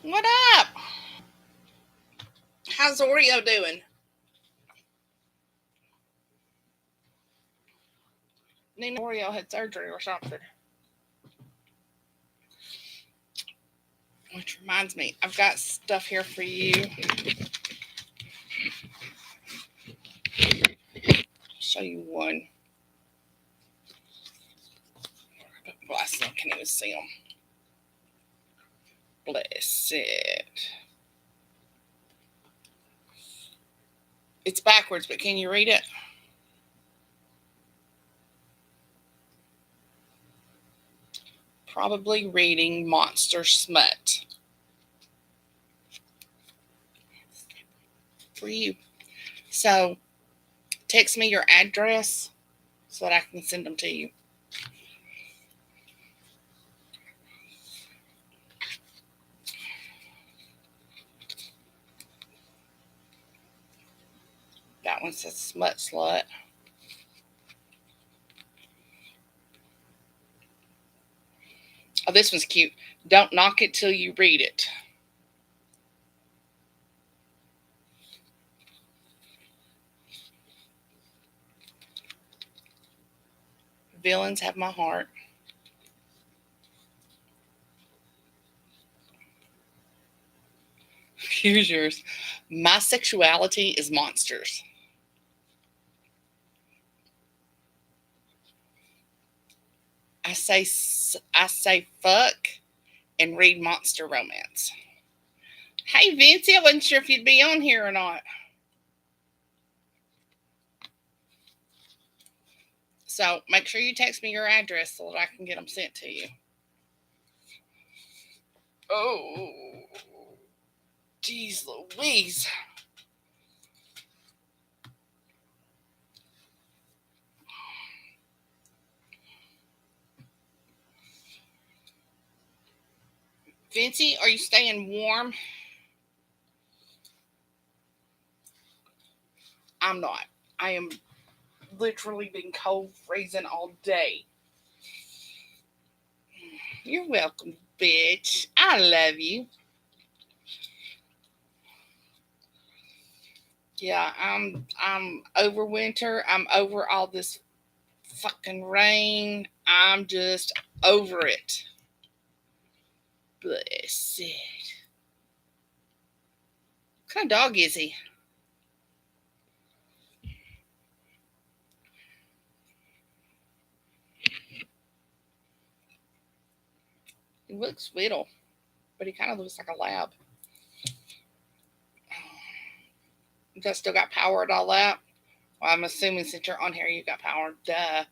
What up? How's Oreo doing? Nina Oreo had surgery or something. Which reminds me, I've got stuff here for you. Show you one. Put my glasses on, can't even see them. Bless it. It's backwards, but can you read it? Probably reading Monster Smut. For you. So, text me your address so that I can send them to you. That one says Smut Slut. Oh, this one's cute. Don't knock it till you read it. Villains have my heart. Here's yours. My sexuality is monsters. I say fuck and read monster romance. Hey Vincy, I wasn't sure if you'd be on here or not. So make sure you text me your address so that I can get them sent to you. Oh, geez Louise. Vincy, are you staying warm? I'm not. I am literally been cold freezing all day. You're welcome, bitch. I love you. Yeah, I'm over winter. I'm over all this fucking rain. I'm just over it. Bless it. What kind of dog is he? He looks little, but he kind of looks like a lab. You guys still got power and all that? Well, I'm assuming since you're on here, you got power. Duh.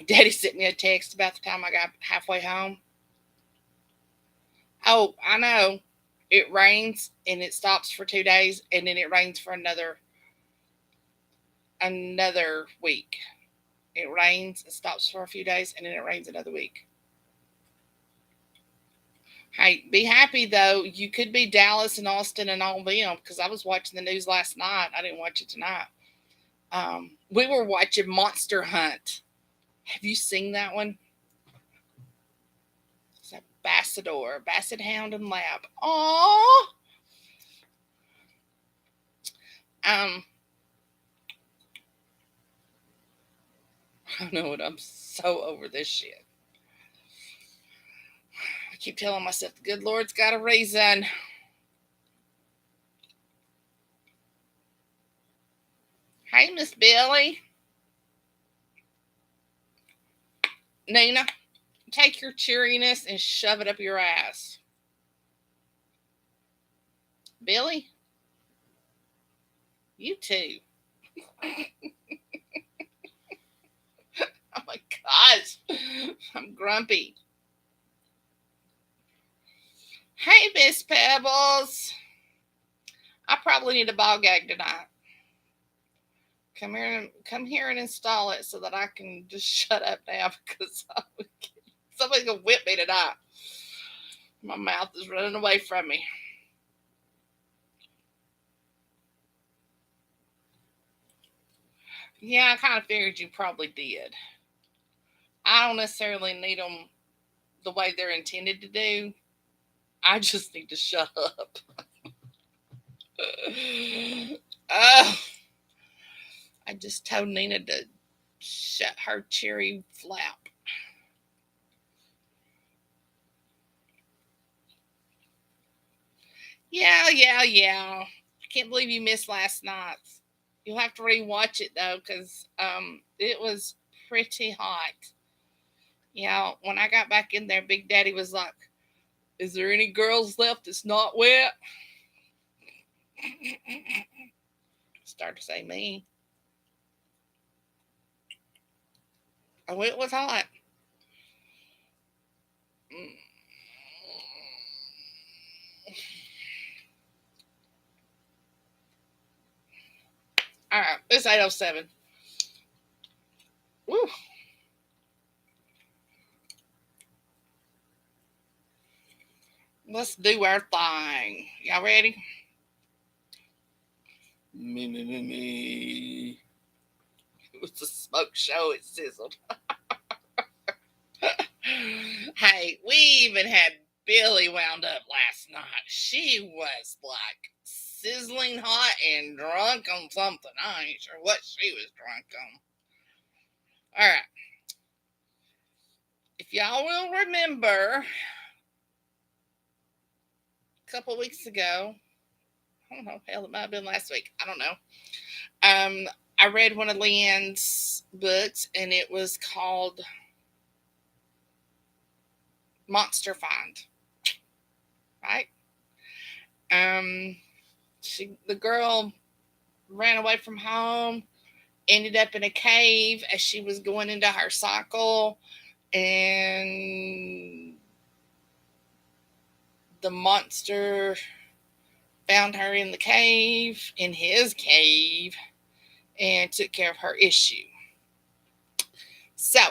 Daddy sent me a text about the time I got halfway home. Oh, I know. It rains and it stops for 2 days, and then it rains for another week. It rains, it stops for a few days, and then it rains another week. Hey, be happy though. You could be Dallas and Austin and all them because I was watching the news last night. I didn't watch it tonight. We were watching Monster Hunt. Have you seen that one? It's a Basset Hound and Lab. Aww. I don't know what. I'm so over this shit. I keep telling myself the good Lord's got a reason. Hey, Miss Billy. Nina, take your cheeriness and shove it up your ass. Billy? You too. Oh my gosh. I'm grumpy. Hey, Miss Pebbles. I probably need a ball gag tonight. Come here and install it so that I can just shut up now because somebody's gonna whip me tonight. My mouth is running away from me. Yeah, I kind of figured you probably did. I don't necessarily need them the way they're intended to do, I just need to shut up. I just told Nina to shut her cherry flap. Yeah. I can't believe you missed last night's. You'll have to rewatch it though, because it was pretty hot. Yeah, when I got back in there, Big Daddy was like, "Is there any girls left that's not wet?" Start to say me. Oh, it was hot. All right, it's 8:07. Woo. Let's do our thing. Y'all ready? Me. It was a smoke show. It sizzled. Hey, we even had Billy wound up last night. She was like sizzling hot and drunk on something. I ain't sure what she was drunk on. All right. If y'all will remember, a couple weeks ago, I don't know, hell, it might have been last week. I don't know. I read one of Leann's books, and it was called Monster Find. Right? The girl ran away from home, ended up in a cave as she was going into her cycle, and the monster found her in the cave, in his cave, and took care of her issue. So,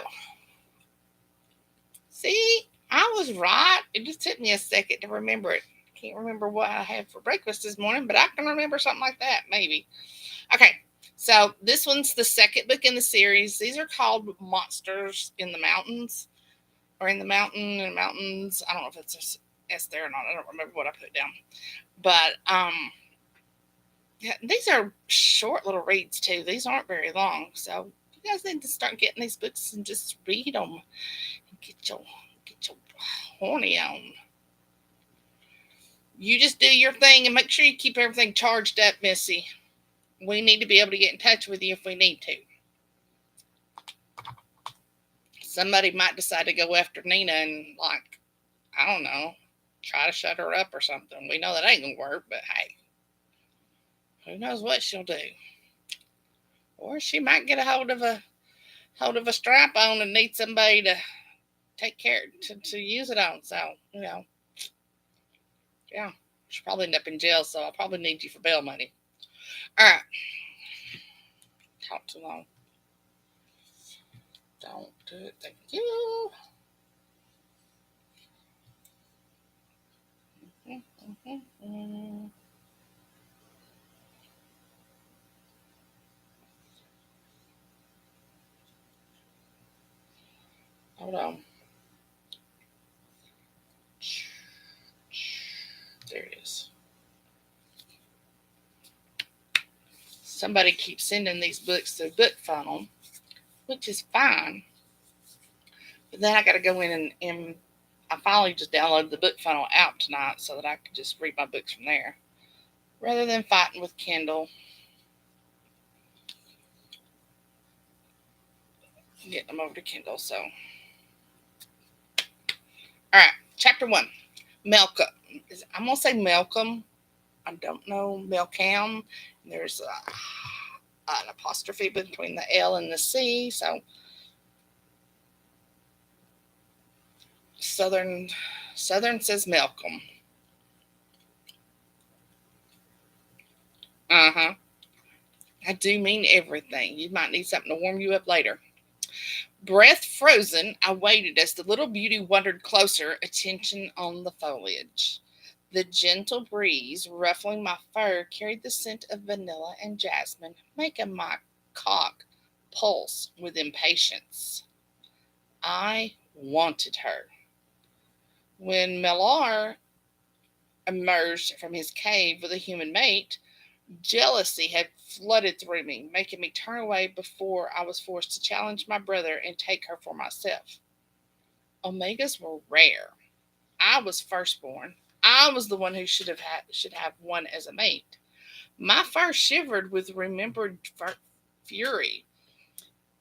see, I was right. It just took me a second to remember it. I can't remember what I had for breakfast this morning, but I can remember something like that, maybe. Okay, so this one's the second book in the series. These are called Monsters in the Mountains, or in the mountains. I don't know if it's a S there or not. I don't remember what I put down. But yeah, these are short little reads too. These aren't very long, so you guys need to start getting these books and just read them and get your horny on. You just do your thing and make sure you keep everything charged up, Missy. We need to be able to get in touch with you if we need to. Somebody might decide to go after Nina and, like, I don't know, try to shut her up or something. We know that ain't gonna work, but hey, who knows what she'll do? Or she might get a hold of a strap on and need somebody to take care to use it on. So, yeah, she'll probably end up in jail. So I'll probably need you for bail money. All right, talk too long. Don't do it. Thank you. Hold on. There it is. Somebody keeps sending these books through Book Funnel, which is fine. But then I got to go in and I finally just downloaded the Book Funnel app tonight so that I could just read my books from there, rather than fighting with Kindle. Getting them over to Kindle. So, all right, chapter 1, Malcolm. I'm gonna say Malcolm. I don't know, Malcolm. There's an apostrophe between the L and the C. So, Southern says Malcolm. I do mean everything. You might need something to warm you up later. Breath frozen, I waited as the little beauty wandered closer, attention on the foliage. The gentle breeze ruffling my fur carried the scent of vanilla and jasmine, making my cock pulse with impatience. I wanted her. When Millar emerged from his cave with a human mate, jealousy had flooded through me, making me turn away before I was forced to challenge my brother and take her for myself. Omegas were rare. I was firstborn. I was the one who should have one as a mate. My fur shivered with remembered fury.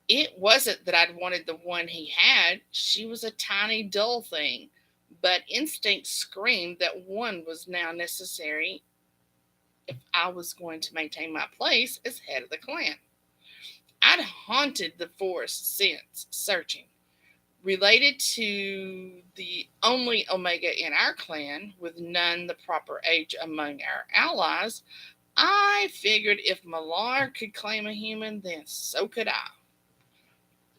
It wasn't that I'd wanted the one he had. She was a tiny, dull thing. But instinct screamed that one was now necessary if I was going to maintain my place as head of the clan. I'd haunted the forest since, searching. Related to the only Omega in our clan, with none the proper age among our allies, I figured if Malar could claim a human, then so could I.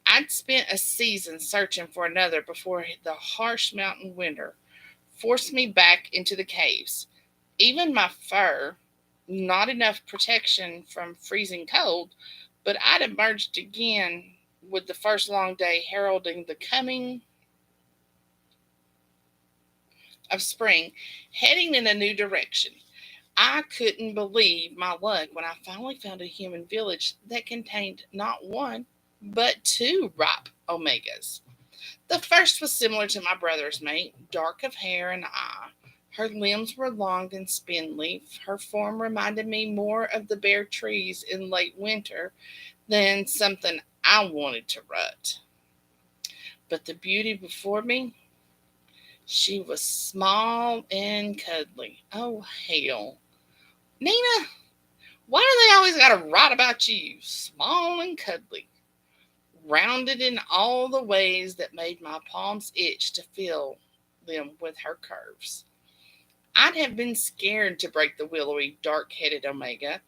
I'd spent a season searching for another before the harsh mountain winter forced me back into the caves. Even my fur, not enough protection from freezing cold, but I'd emerged again with the first long day heralding the coming of spring, heading in a new direction. I couldn't believe my luck when I finally found a human village that contained not one, but two ripe Omegas. The first was similar to my brother's mate, dark of hair and eye. Her limbs were long and spindly. Her form reminded me more of the bare trees in late winter than something I wanted to rut. But the beauty before me, she was small and cuddly. Oh, hell. Nina, why do they always got to write about you? Small and cuddly. Rounded in all the ways that made my palms itch to feel them with her curves. I'd have been scared to break the willowy, dark-headed Omega,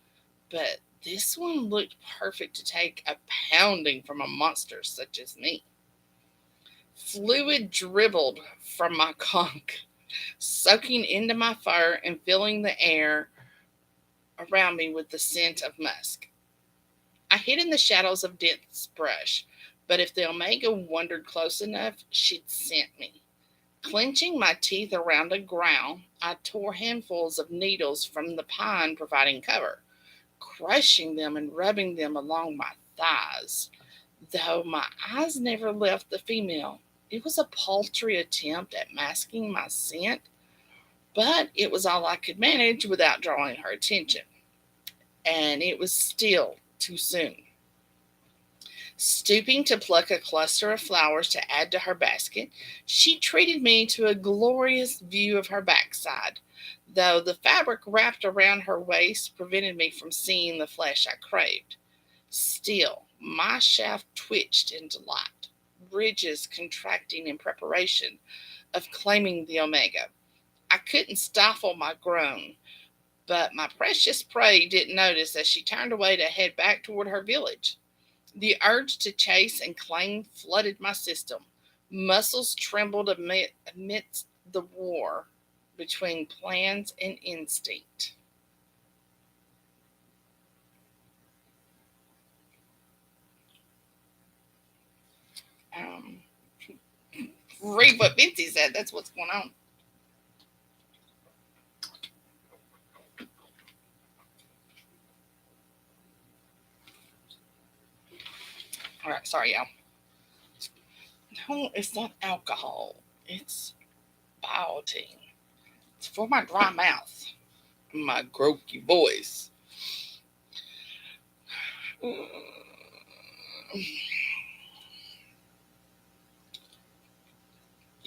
but this one looked perfect to take a pounding from a monster such as me. Fluid dribbled from my conch, soaking into my fur and filling the air around me with the scent of musk. I hid in the shadows of dense brush, but if the Omega wandered close enough, she'd scent me. Clenching my teeth around a growl, I tore handfuls of needles from the pine providing cover, crushing them and rubbing them along my thighs. Though my eyes never left the female, it was a paltry attempt at masking my scent, but it was all I could manage without drawing her attention. And it was still too soon. Stooping to pluck a cluster of flowers to add to her basket, she treated me to a glorious view of her backside, though the fabric wrapped around her waist prevented me from seeing the flesh I craved. Still, my shaft twitched in delight, ridges contracting in preparation of claiming the Omega. I couldn't stifle my groan, but my precious prey didn't notice as she turned away to head back toward her village. The urge to chase and claim flooded my system. Muscles trembled amidst the war between plans and instinct. Read what Bitsy said. That's what's going on. All right, sorry, y'all. No, it's not alcohol. It's biotin. It's for my dry mouth, my croaky voice. You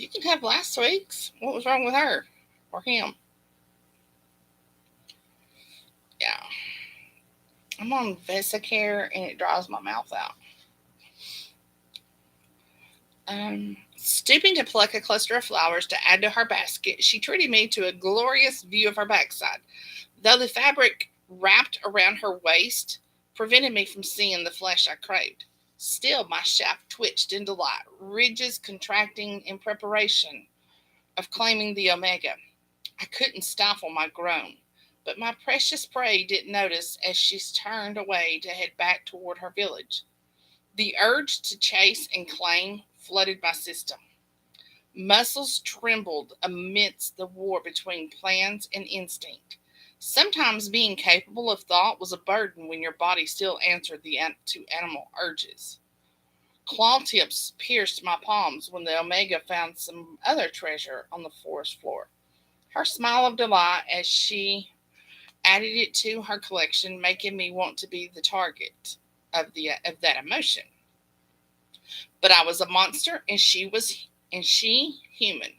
can have last week's. What was wrong with her or him? Yeah. I'm on Vesicare and it dries my mouth out. Stooping to pluck a cluster of flowers to add to her basket, she treated me to a glorious view of her backside, though the fabric wrapped around her waist prevented me from seeing the flesh I craved. Still, my shaft twitched in delight, ridges contracting in preparation of claiming the Omega. I couldn't stifle my groan, but my precious prey didn't notice as she turned away to head back toward her village. The urge to chase and claim flooded my system. Muscles trembled amidst the war between plans and instinct. Sometimes being capable of thought was a burden when your body still answered to animal urges. Claw tips pierced my palms when the 𝘰𝑗𝐽 found some other treasure on the forest floor. Her smile of delight as she added it to her collection, making me want to be the target of that emotion. But I was a monster, and she human.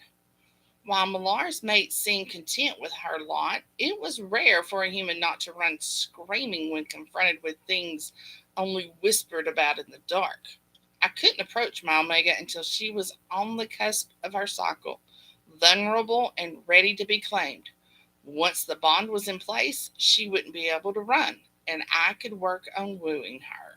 While Millar's mate seemed content with her lot, it was rare for a human not to run screaming when confronted with things only whispered about in the dark. I couldn't approach my 𝘰𝑗𝐽 until she was on the cusp of her cycle, vulnerable and ready to be claimed. Once the bond was in place, she wouldn't be able to run, and I could work on wooing her.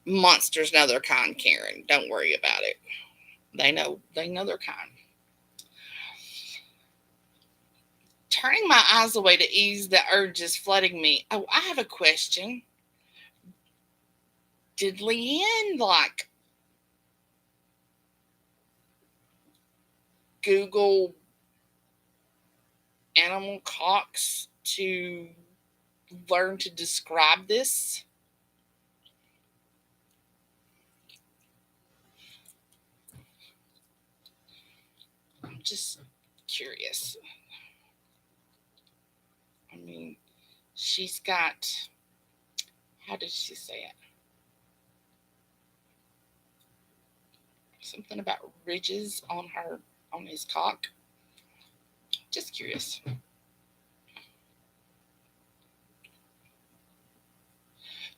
Monsters know their kind, Karen. Don't worry about it. They know their kind. Turning my eyes away to ease the urges flooding me. Oh, I have a question. Did Leann Google animal cocks to learn to describe this? I'm just curious. I mean, she's got, how did she say it? Something about ridges on his cock. Just curious.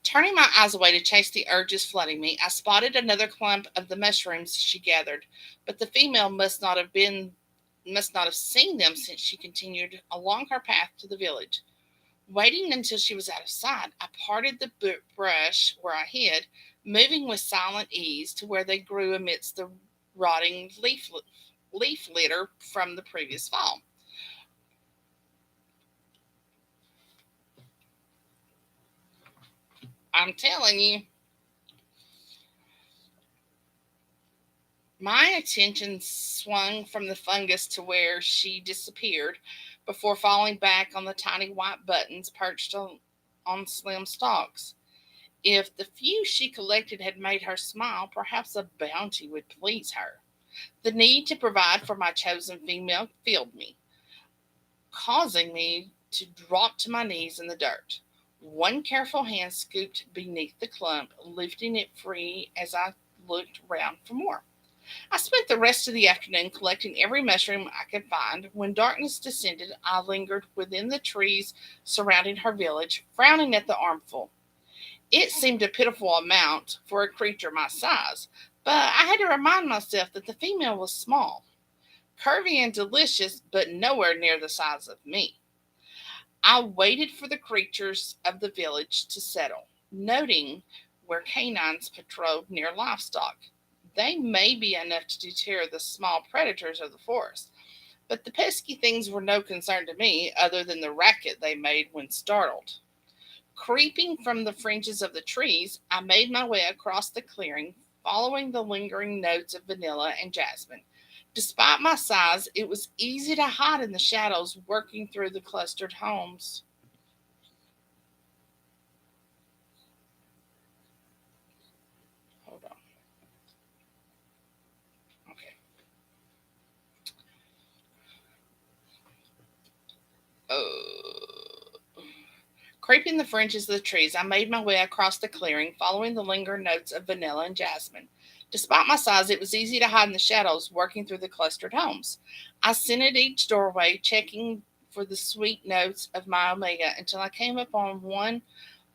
Turning my eyes away to chase the urges flooding me, I spotted another clump of the mushrooms she gathered, but the female must not have seen them since she continued along her path to the village. Waiting until she was out of sight, I parted the brush where I hid, moving with silent ease to where they grew amidst the rotting leaf litter from the previous fall. I'm telling you, my attention swung from the fungus to where she disappeared before falling back on the tiny white buttons perched on slim stalks. If the few she collected had made her smile, perhaps a bounty would please her. The need to provide for my chosen female filled me, causing me to drop to my knees in the dirt. One careful hand scooped beneath the clump, lifting it free as I looked round for more. I spent the rest of the afternoon collecting every mushroom I could find. When darkness descended, I lingered within the trees surrounding her village, frowning at the armful. It seemed a pitiful amount for a creature my size, but I had to remind myself that the female was small, curvy and delicious, but nowhere near the size of me. I waited for the creatures of the village to settle, noting where canines patrolled near livestock. They may be enough to deter the small predators of the forest, but the pesky things were no concern to me other than the racket they made when startled. Creeping from the fringes of the trees, I made my way across the clearing, following the lingering notes of vanilla and jasmine. Despite my size, it was easy to hide in the shadows working through the clustered homes. Hold on. Okay. Creeping the fringes of the trees, I made my way across the clearing, following the lingering notes of vanilla and jasmine. Despite my size, it was easy to hide in the shadows, working through the clustered homes. I scented each doorway, checking for the sweet notes of my 𝘰𝑗𝐽 until I came upon one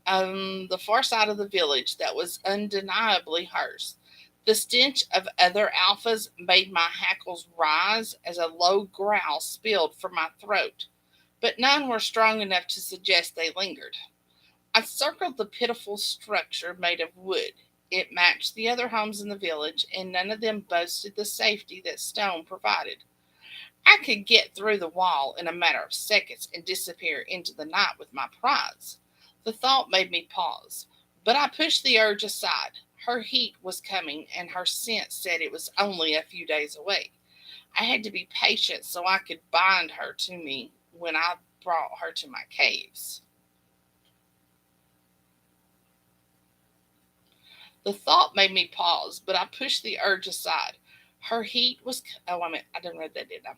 on the far side of the village that was undeniably hers. The stench of other alphas made my hackles rise as a low growl spilled from my throat, but none were strong enough to suggest they lingered. I circled the pitiful structure made of wood. It matched the other homes in the village, and none of them boasted the safety that stone provided. I could get through the wall in a matter of seconds and disappear into the night with my prize. The thought made me pause, but I pushed the urge aside. Her heat was coming, and her scent said it was only a few days away. I had to be patient so I could bind her to me when I brought her to my caves. The thought made me pause, but I pushed the urge aside. Her heat was. Oh, I didn't read that, did I?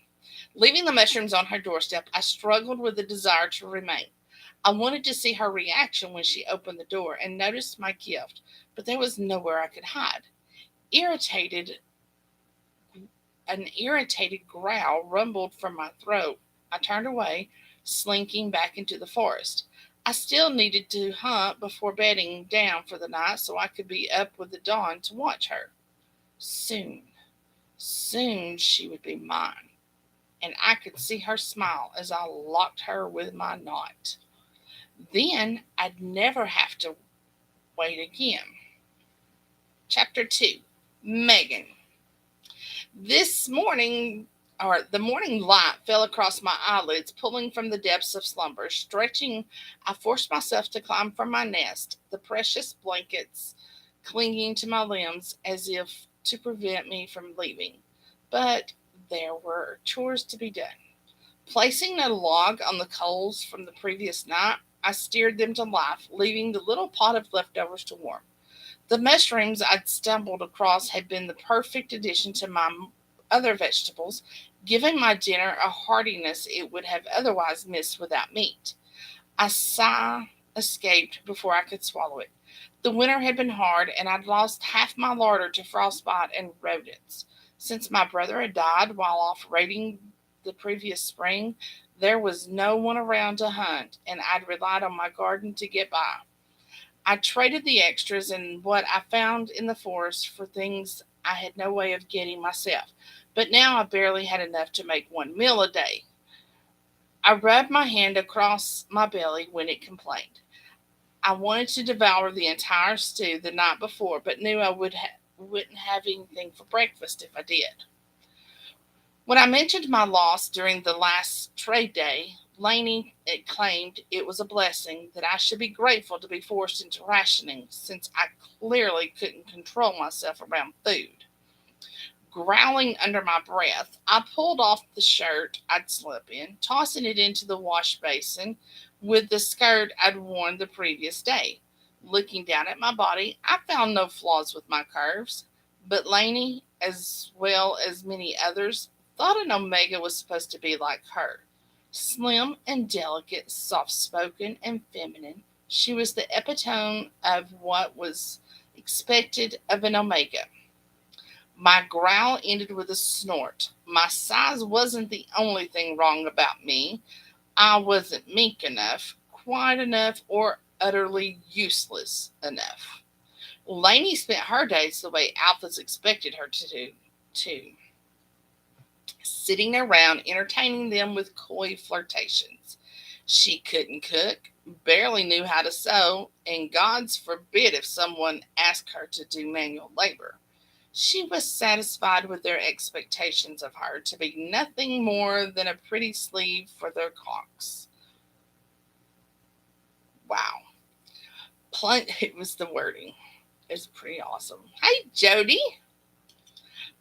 Leaving the mushrooms on her doorstep, I struggled with the desire to remain. I wanted to see her reaction when she opened the door and noticed my gift, but there was nowhere I could hide. Irritated, an irritated growl rumbled from my throat. I turned away, slinking back into the forest. I still needed to hunt before bedding down for the night so I could be up with the dawn to watch her. Soon, soon she would be mine, and I could see her smile as I locked her with my knot. Then I'd never have to wait again. Chapter 2. Megan. This morning, the morning light fell across my eyelids, pulling from the depths of slumber. Stretching, I forced myself to climb from my nest, the precious blankets clinging to my limbs as if to prevent me from leaving. But there were chores to be done. Placing a log on the coals from the previous night, I steered them to life, leaving the little pot of leftovers to warm. The mushrooms I'd stumbled across had been the perfect addition to my other vegetables, giving my dinner a heartiness it would have otherwise missed without meat. A sigh escaped before I could swallow it. The winter had been hard, and I'd lost half my larder to frostbite and rodents. Since my brother had died while off raiding the previous spring, there was no one around to hunt, and I'd relied on my garden to get by. I traded the extras and what I found in the forest for things I had no way of getting myself, but now I barely had enough to make one meal a day. I rubbed my hand across my belly when it complained. I wanted to devour the entire stew the night before, but knew I wouldn't have anything for breakfast if I did. When I mentioned my loss during the last trade day, Leann claimed it was a blessing, that I should be grateful to be forced into rationing, since I clearly couldn't control myself around food. Growling under my breath, I pulled off the shirt I'd slept in, tossing it into the wash basin with the skirt I'd worn the previous day. Looking down at my body, I found no flaws with my curves, but Leann, as well as many others, thought an Omega was supposed to be like her. Slim and delicate, soft-spoken and feminine, she was the epitome of what was expected of an Omega. My growl ended with a snort. My size wasn't the only thing wrong about me. I wasn't meek enough, quiet enough, or utterly useless enough. Lainey spent her days the way alphas expected her to do, too, sitting around entertaining them with coy flirtations. She couldn't cook, barely knew how to sew, and God's forbid if someone asked her to do manual labor. She was satisfied with their expectations of her to be nothing more than a pretty sleeve for their cocks. Wow. It was the wording. It's pretty awesome. Hey, Jody.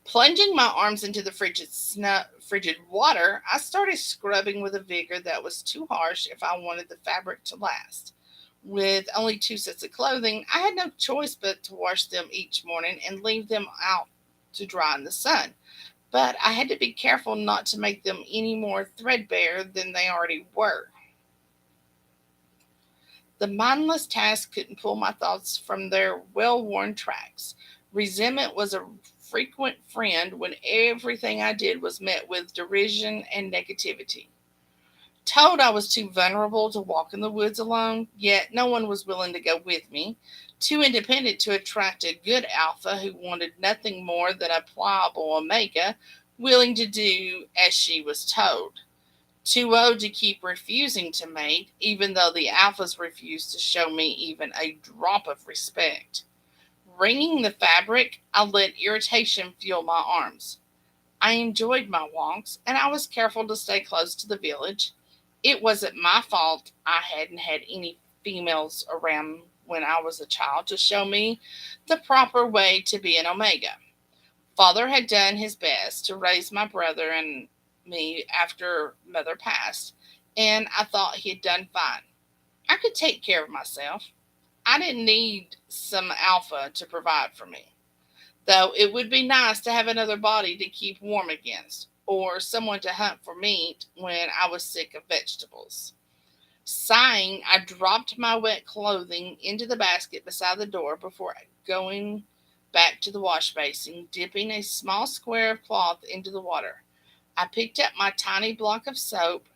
Plunging my arms into the frigid water, I started scrubbing with a vigor that was too harsh if I wanted the fabric to last. With only 2 sets of clothing, I had no choice but to wash them each morning and leave them out to dry in the sun. But I had to be careful not to make them any more threadbare than they already were. The mindless task couldn't pull my thoughts from their well-worn tracks. Resentment was a frequent friend when everything I did was met with derision and negativity. Told I was too vulnerable to walk in the woods alone, yet no one was willing to go with me. Too independent to attract a good alpha who wanted nothing more than a pliable Omega, willing to do as she was told. Too old to keep refusing to mate, even though the alphas refused to show me even a drop of respect. Wringing the fabric, I let irritation fuel my arms. I enjoyed my walks, and I was careful to stay close to the village. It wasn't my fault I hadn't had any females around when I was a child to show me the proper way to be an Omega. Father had done his best to raise my brother and me after mother passed, and I thought he had done fine. I could take care of myself. I didn't need some alpha to provide for me, though it would be nice to have another body to keep warm against, or someone to hunt for meat when I was sick of vegetables. Sighing, I dropped my wet clothing into the basket beside the door before going back to the wash basin, dipping a small square of cloth into the water. I picked up my tiny block of soap,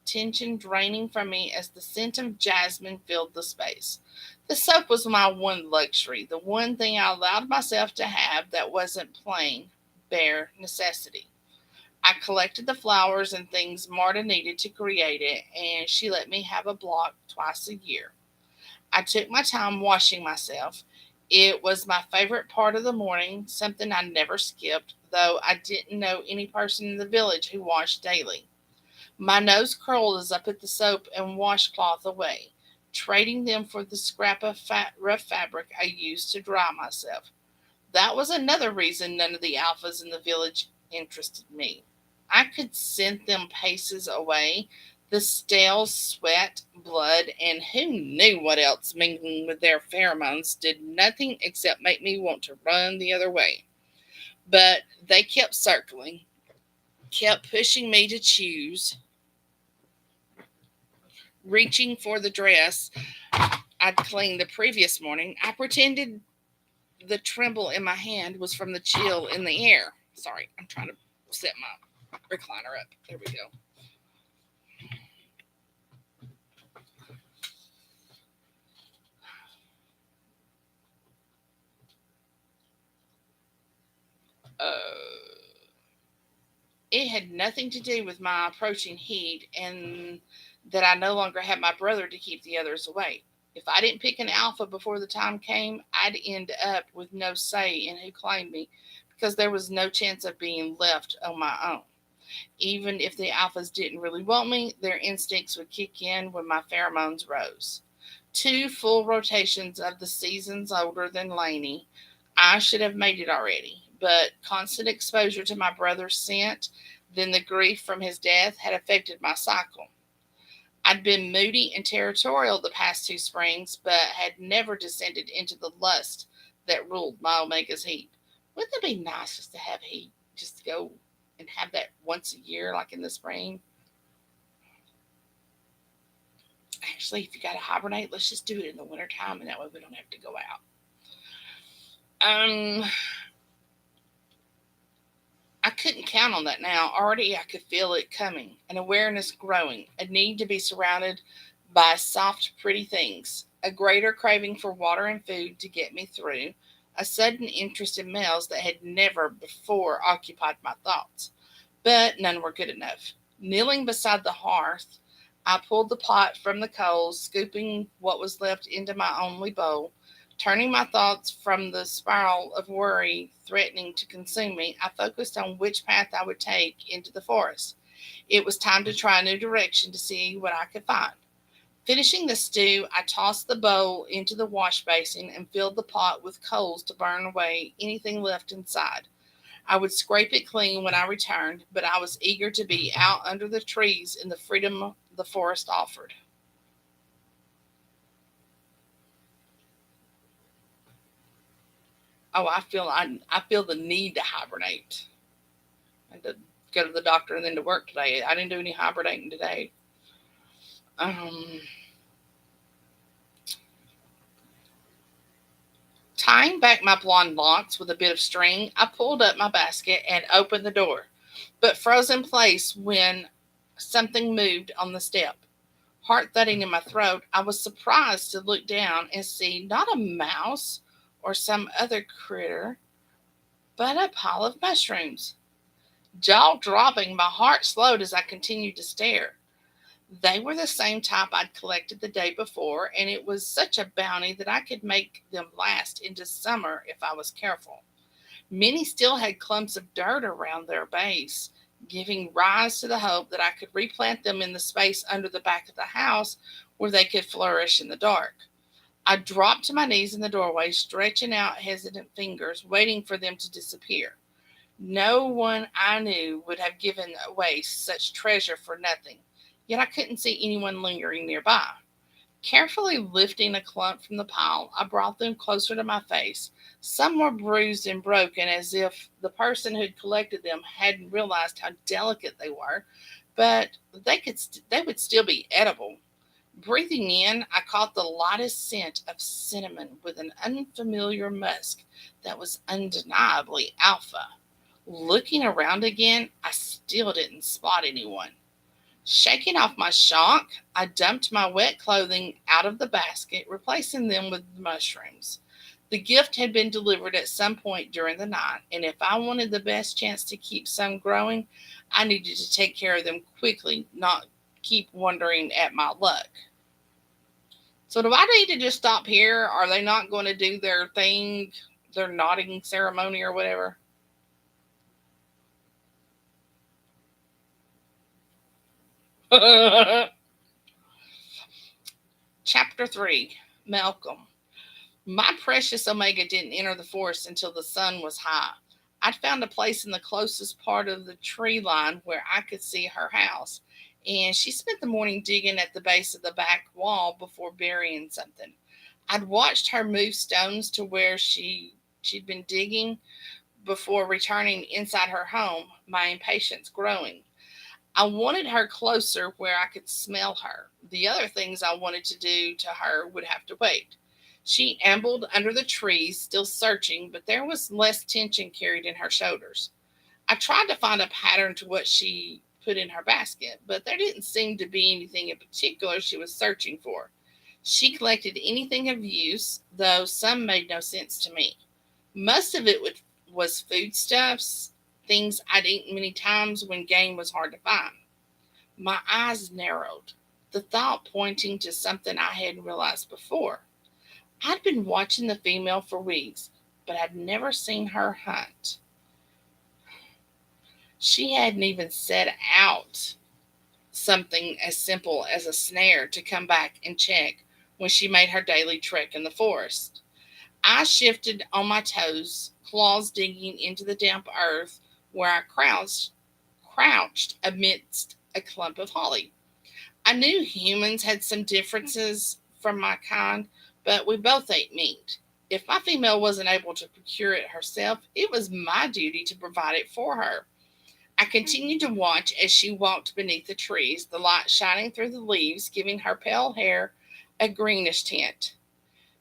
tension draining from me as the scent of jasmine filled the space. The soap was my one luxury, the one thing I allowed myself to have that wasn't plain, bare necessity. I collected the flowers and things Marta needed to create it, and she let me have a block twice a year. I took my time washing myself. It was my favorite part of the morning, something I never skipped, though I didn't know any person in the village who washed daily. My nose curled as I put the soap and washcloth away, trading them for the scrap of rough fabric I used to dry myself. That was another reason none of the alphas in the village interested me. I could scent them paces away, the stale sweat, blood, and who knew what else mingling with their pheromones did nothing except make me want to run the other way. But they kept circling, kept pushing me to choose, reaching for the dress I'd cleaned the previous morning. I pretended the tremble in my hand was from the chill in the air. Sorry, I'm trying to set my recliner up. There we go. It had nothing to do with my approaching heat and that I no longer had my brother to keep the others away. If I didn't pick an alpha before the time came, I'd end up with no say in who claimed me because there was no chance of being left on my own. Even if the alphas didn't really want me, their instincts would kick in when my pheromones rose. 2 full rotations of the seasons older than Laney, I should have made it already, but constant exposure to my brother's scent, then the grief from his death, had affected my cycle. I'd been moody and territorial the past 2 springs, but had never descended into the lust that ruled my Omega's heat. Wouldn't it be nice just to have heat, just to go and have that once a year, like in the spring? Actually, if you got to hibernate, let's just do it in the wintertime, and that way we don't have to go out. I couldn't count on that now. Already I could feel it coming, an awareness growing, a need to be surrounded by soft, pretty things, a greater craving for water and food to get me through, a sudden interest in males that had never before occupied my thoughts. But none were good enough. Kneeling beside the hearth, I pulled the pot from the coals, scooping what was left into my only bowl. Turning my thoughts from the spiral of worry threatening to consume me, I focused on which path I would take into the forest. It was time to try a new direction to see what I could find. Finishing the stew, I tossed the bowl into the wash basin and filled the pot with coals to burn away anything left inside. I would scrape it clean when I returned, but I was eager to be out under the trees in the freedom the forest offered. Oh, I feel the need to hibernate. I had to go to the doctor and then to work today. I didn't do any hibernating today. Um, Tying back my blonde locks with a bit of string, I pulled up my basket and opened the door, but froze in place when something moved on the step. Heart thudding in my throat, I was surprised to look down and see not a mouse or some other critter, but a pile of mushrooms. Jaw dropping, my heart slowed as I continued to stare. They were the same type I'd collected the day before, and it was such a bounty that I could make them last into summer if I was careful. Many still had clumps of dirt around their base, giving rise to the hope that I could replant them in the space under the back of the house where they could flourish in the dark. I dropped to my knees in the doorway, stretching out hesitant fingers, waiting for them to disappear. No one I knew would have given away such treasure for nothing, yet I couldn't see anyone lingering nearby. Carefully lifting a clump from the pile, I brought them closer to my face. Some were bruised and broken, as if the person who had collected them hadn't realized how delicate they were, but they would still be edible. Breathing in, I caught the lightest scent of cinnamon with an unfamiliar musk that was undeniably alpha. Looking around again, I still didn't spot anyone. Shaking off my shock, I dumped my wet clothing out of the basket, replacing them with mushrooms. The gift had been delivered at some point during the night, and if I wanted the best chance to keep some growing, I needed to take care of them quickly, not keep wondering at my luck. So do I need to just stop here? Are they not going to do their thing, their nodding ceremony or whatever? Chapter 3, Malcolm. My precious Omega didn't enter the forest until the sun was high. I'd found a place in the closest part of the tree line where I could see her house, and she spent the morning digging at the base of the back wall before burying something. I'd watched her move stones to where she'd been digging before returning inside her home, my impatience growing. I wanted her closer where I could smell her. The other things I wanted to do to her would have to wait. She ambled under the trees, still searching, but there was less tension carried in her shoulders. I tried to find a pattern to what she put in her basket, but there didn't seem to be anything in particular she was searching for. She collected anything of use, though some made no sense to me. Most of it was foodstuffs, things I'd eaten many times when game was hard to find. My eyes narrowed, the thought pointing to something I hadn't realized before. I'd been watching the female for weeks, but I'd never seen her hunt. She hadn't even set out something as simple as a snare to come back and check when she made her daily trek in the forest. I shifted on my toes, claws digging into the damp earth where I crouched amidst a clump of holly. I knew humans had some differences from my kind, but we both ate meat. If my female wasn't able to procure it herself, it was my duty to provide it for her. I continued to watch as she walked beneath the trees, the light shining through the leaves, giving her pale hair a greenish tint.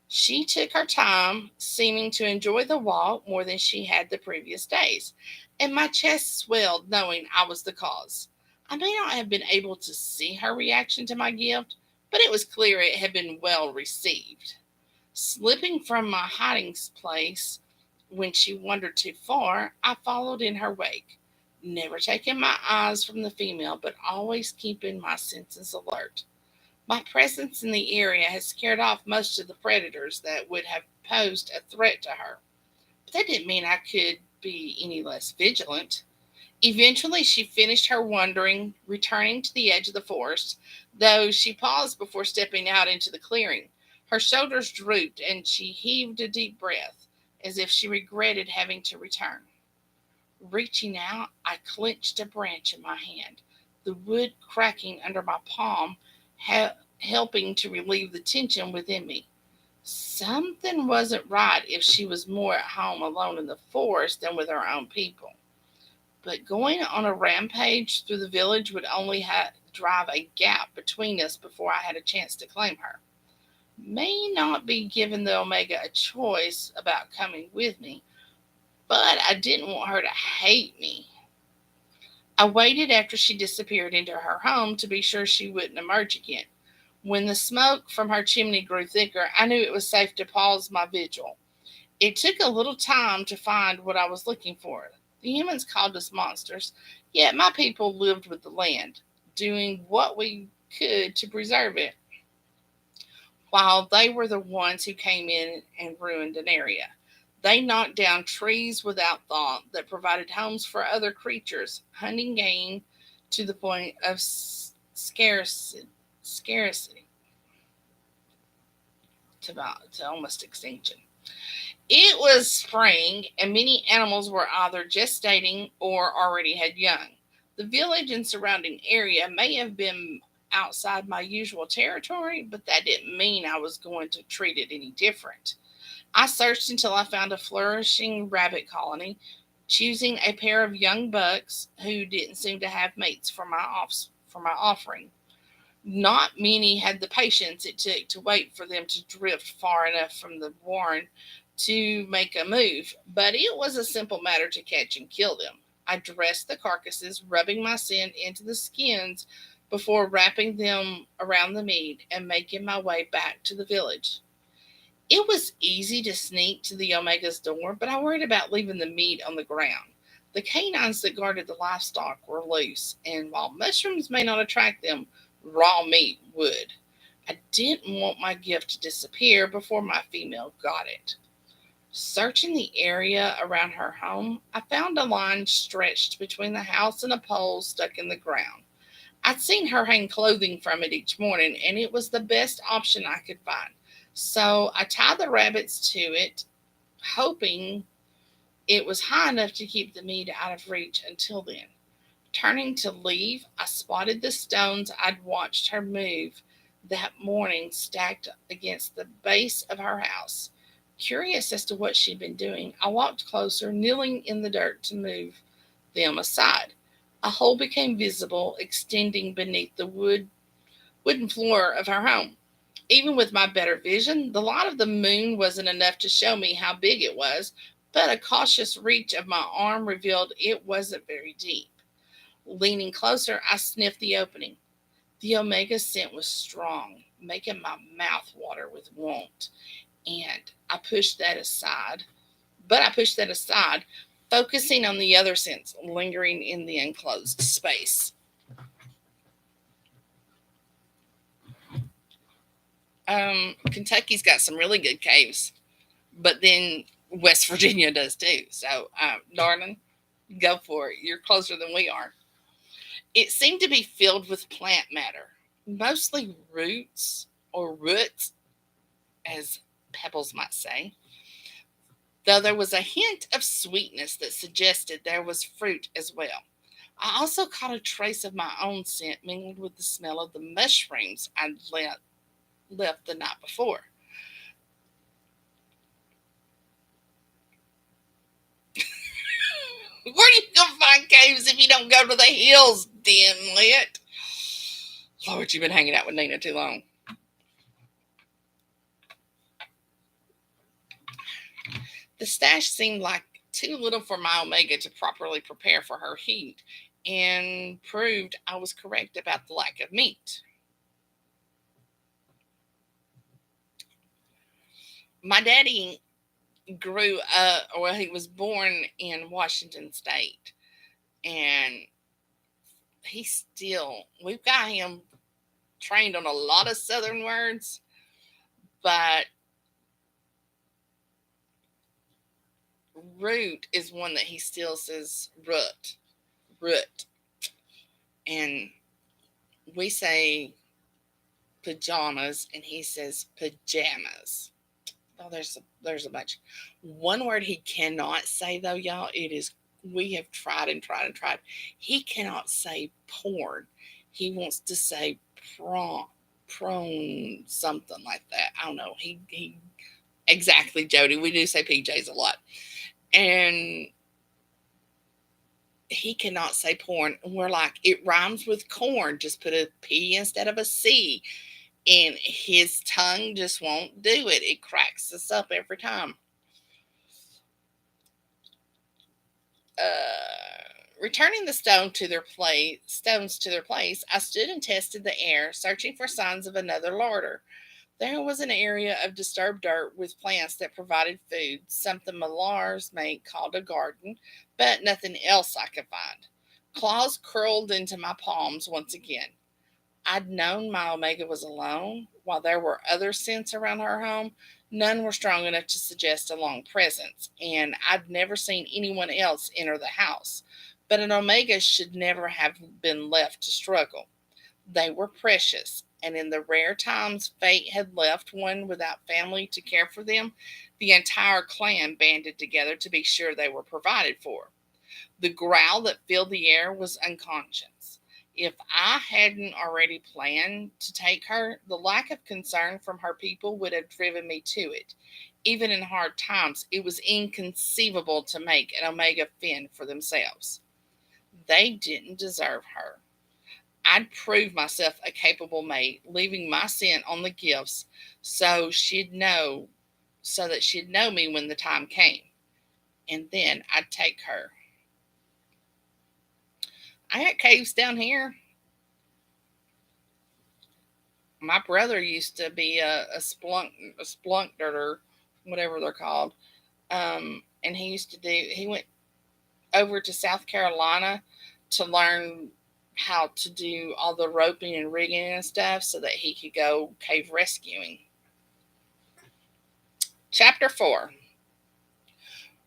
She took her time, seeming to enjoy the walk more than she had the previous days, and my chest swelled knowing I was the cause. I may not have been able to see her reaction to my gift, but it was clear it had been well received. Slipping from my hiding place when she wandered too far, I followed in her wake, never taking my eyes from the female, but always keeping my senses alert. My presence in the area had scared off most of the predators that would have posed a threat to her, but that didn't mean I could be any less vigilant. Eventually, she finished her wandering, returning to the edge of the forest, though she paused before stepping out into the clearing. Her shoulders drooped, and she heaved a deep breath, as if she regretted having to return. Reaching out, I clenched a branch in my hand, the wood cracking under my palm, helping to relieve the tension within me. Something wasn't right if she was more at home alone in the forest than with her own people. But going on a rampage through the village would only drive a gap between us before I had a chance to claim her. May not be giving the Omega a choice about coming with me, but I didn't want her to hate me. I waited after she disappeared into her home to be sure she wouldn't emerge again. When the smoke from her chimney grew thicker, I knew it was safe to pause my vigil. It took a little time to find what I was looking for. The humans called us monsters, yet my people lived with the land, doing what we could to preserve it, while they were the ones who came in and ruined an area. They knocked down trees without thought that provided homes for other creatures, hunting game to the point of scarcity to almost extinction. It was spring, and many animals were either gestating or already had young. The village and surrounding area may have been outside my usual territory, but that didn't mean I was going to treat it any different. I searched until I found a flourishing rabbit colony, choosing a pair of young bucks who didn't seem to have mates for my offering. Not many had the patience it took to wait for them to drift far enough from the warren to make a move, but it was a simple matter to catch and kill them. I dressed the carcasses, rubbing my scent into the skins before wrapping them around the meat and making my way back to the village. It was easy to sneak to the Omega's door, but I worried about leaving the meat on the ground. The canines that guarded the livestock were loose, and while mushrooms may not attract them, raw meat would. I didn't want my gift to disappear before my female got it. Searching the area around her home, I found a line stretched between the house and a pole stuck in the ground. I'd seen her hang clothing from it each morning, and it was the best option I could find. So I tied the rabbits to it, hoping it was high enough to keep the meat out of reach until then. Turning to leave, I spotted the stones I'd watched her move that morning stacked against the base of her house. Curious as to what she'd been doing, I walked closer, kneeling in the dirt to move them aside. A hole became visible, extending beneath the wooden floor of her home. Even with my better vision, the light of the moon wasn't enough to show me how big it was, but a cautious reach of my arm revealed it wasn't very deep. Leaning closer, I sniffed the opening. The Omega scent was strong, making my mouth water with want, and I pushed that aside, focusing on the other scents lingering in the enclosed space. Kentucky's got some really good caves, but then West Virginia does too. So, darling, go for it. You're closer than we are. It seemed to be filled with plant matter, mostly roots or roots, as Pebbles might say, though there was a hint of sweetness that suggested there was fruit as well. I also caught a trace of my own scent mingled with the smell of the mushrooms I'd left the night before. Where are you going to find caves if you don't go to the hills, dimwit? Lord, you've been hanging out with Nina too long. The stash seemed like too little for my Omega to properly prepare for her heat, and proved I was correct about the lack of meat. My daddy grew up, well, he was born in Washington State, and we've got him trained on a lot of Southern words, but root is one that he still says root. And we say pajamas, and he says pajamas. Oh, there's a bunch. One word he cannot say, though, y'all, we have tried and tried and tried. He cannot say porn. He wants to say prone, something like that. I don't know. He exactly, Jody. We do say PJs a lot. And he cannot say porn. And we're like, it rhymes with corn. Just put a P instead of a C. And his tongue just won't do it. It cracks us up every time. Returning the stones to their place, I stood and tested the air, searching for signs of another larder. There was an area of disturbed dirt with plants that provided food, something Millar's mate called a garden, but nothing else I could find. Claws curled into my palms once again. I'd known my 𝘰𝐵 was alone. While there were other scents around her home, none were strong enough to suggest a long presence, and I'd never seen anyone else enter the house. But an 𝘰𝐵 should never have been left to struggle. They were precious, and in the rare times fate had left one without family to care for them, the entire clan banded together to be sure they were provided for. The growl that filled the air was unconscious. If I hadn't already planned to take her, the lack of concern from her people would have driven me to it. Even in hard times, it was inconceivable to make an 𝘰𝐵 fend for themselves. They didn't deserve her. I'd prove myself a capable mate, leaving my scent on the gifts so that she'd know me when the time came. And then I'd take her. I got caves down here. My brother used to be a spelunker, or whatever they're called. And he went over to South Carolina to learn how to do all the roping and rigging and stuff so that he could go cave rescuing. Chapter 4.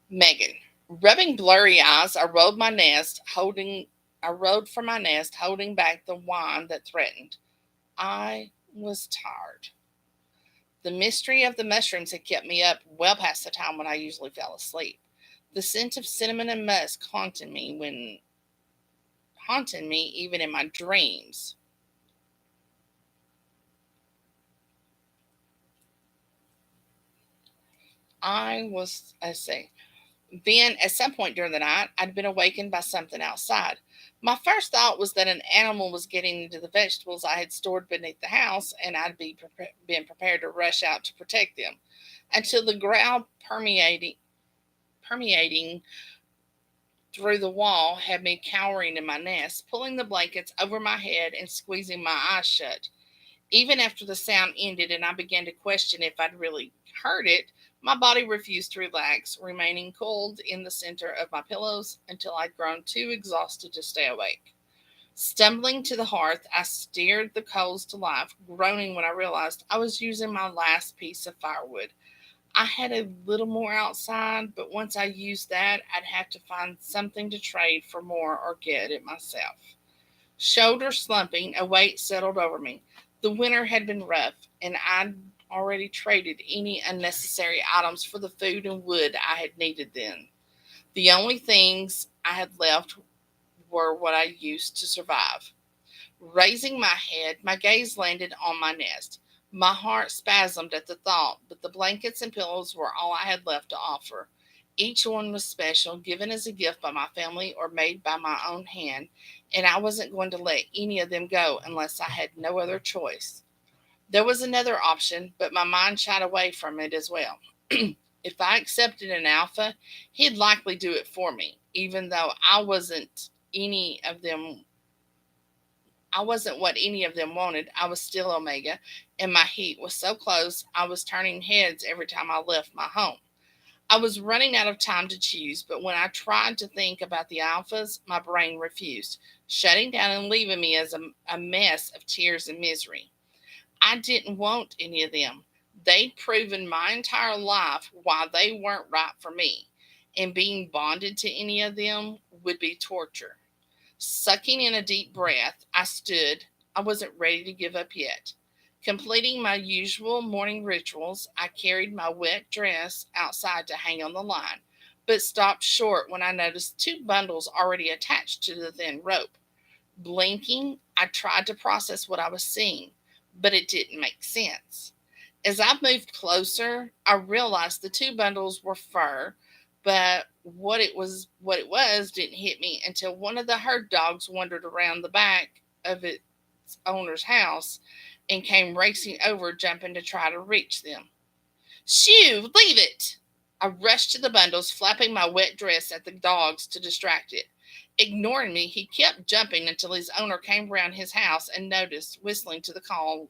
Megan. Rubbing blurry eyes, I rode from my nest, holding back the whine that threatened. I was tired. The mystery of the mushrooms had kept me up well past the time when I usually fell asleep. The scent of cinnamon and musk haunted me even in my dreams. Then, at some point during the night, I'd been awakened by something outside. My first thought was that an animal was getting into the vegetables I had stored beneath the house, and I'd been prepared to rush out to protect them, until the growl permeating through the wall had me cowering in my nest, pulling the blankets over my head and squeezing my eyes shut. Even after the sound ended and I began to question if I'd really heard it, my body refused to relax, remaining coiled in the center of my pillows until I'd grown too exhausted to stay awake. Stumbling to the hearth, I stirred the coals to life, groaning when I realized I was using my last piece of firewood. I had a little more outside, but once I used that, I'd have to find something to trade for more or get it myself. Shoulders slumping, a weight settled over me. The winter had been rough, and I'd already traded any unnecessary items for the food and wood I had needed then. The only things I had left were what I used to survive. Raising my head, my gaze landed on my nest. My heart spasmed at the thought, but the blankets and pillows were all I had left to offer. Each one was special, given as a gift by my family or made by my own hand, and I wasn't going to let any of them go unless I had no other choice. There was another option, but my mind shied away from it as well. If I accepted an alpha, he'd likely do it for me, even though I wasn't what any of them wanted. I was still 𝘰𝐵, and my heat was so close I was turning heads every time I left my home. I was running out of time to choose, but when I tried to think about the alphas, my brain refused, shutting down and leaving me as a mess of tears and misery. I didn't want any of them. They'd proven my entire life why they weren't right for me, and being bonded to any of them would be torture. Sucking in a deep breath, I stood. I wasn't ready to give up yet. Completing my usual morning rituals, I carried my wet dress outside to hang on the line, but stopped short when I noticed 2 bundles already attached to the thin rope. Blinking, I tried to process what I was seeing, but it didn't make sense. As I moved closer, I realized the 2 bundles were fur, but what it was didn't hit me until one of the herd dogs wandered around the back of its owner's house and came racing over, jumping to try to reach them. Shoo, leave it! I rushed to the bundles, flapping my wet dress at the dogs to distract it. Ignoring me, he kept jumping until his owner came around his house and noticed, whistling to call